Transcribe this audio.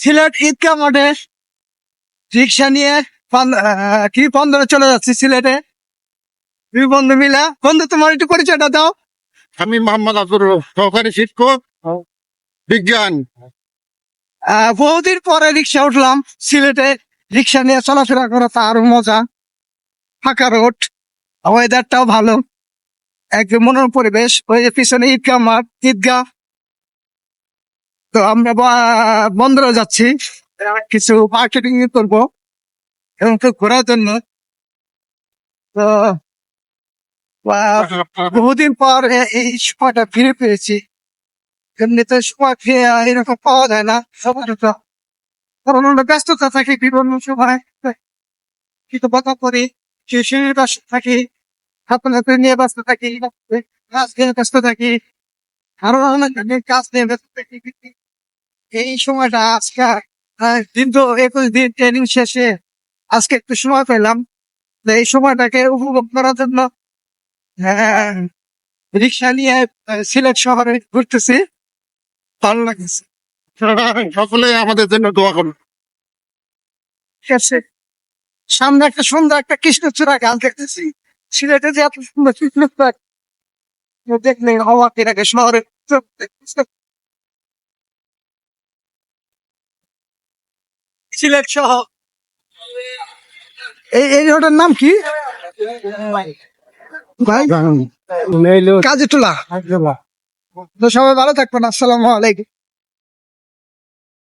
সিলেট ঈদগাহ মাঠে রিক্সা নিয়ে কি বন্দরে চলে যাচ্ছি সিলেটে। দুই বন্ধু মিলা। বন্ধু, তোমার একটু পরিচয়টা দাও। আমি মোহাম্মদ আব্দুর রউফ, সহকারী শিক্ষক বিজ্ঞান। বহুদিন পরে রিক্সা উঠলাম সিলেটে। রিক্সা নিয়ে চলাফেরা করা তার মজা। ফাঁকা রোড, ওয়েদারটাও ভালো, একদম মনোরম পরিবেশ। ওই যে পিছনে ঈদগাহ মাঠ, ঈদগাহ। তো আমরা বন্দরে যাচ্ছি কিছু মার্কেটিং করবো এবং তো ঘোরার জন্য। তো বহুদিন পর এই সময়টা ফিরে পেয়েছি। এমনিতে সময় ফিরে এরকম পাওয়া যায় না সবার তো, কারণ আমরা ব্যস্ততা থাকি বিভিন্ন সময়। কিন্তু কথা করি, টিউশনের ব্যস্ত থাকি, ছাত্রছাত্রী নিয়ে ব্যস্ত থাকি, কাজ নিয়ে ব্যস্ত থাকি, আরো অনেক কাজ নিয়ে ব্যস্ত থাকি। এই সময়টা আজকে দীর্ঘ 21 দিন ট্রেনিং শেষে আজকে একটু সময় পেলাম। তো এই সময়টাকে উপভোগ করার জন্য রিক্সা নিয়ে সিলেট শহরে ঘুরতেছি। ভালো লাগছে। সকলে আমাদের জন্য দোয়া করুন। ঠিক আছে, সামনে একটা সুন্দর একটা কৃষ্ণচূড়া গাছ দেখতেছি। সিলেটে যে এত সুন্দর কৃষ্ণচূড়া দেখলে হওয়া কিনাকে শহরে সিলেট শহর। এই রোডের নাম কি ভাই? কাজীটোলা। তো সবাই ভালো থাকবেন। আসসালামু আলাইকুম।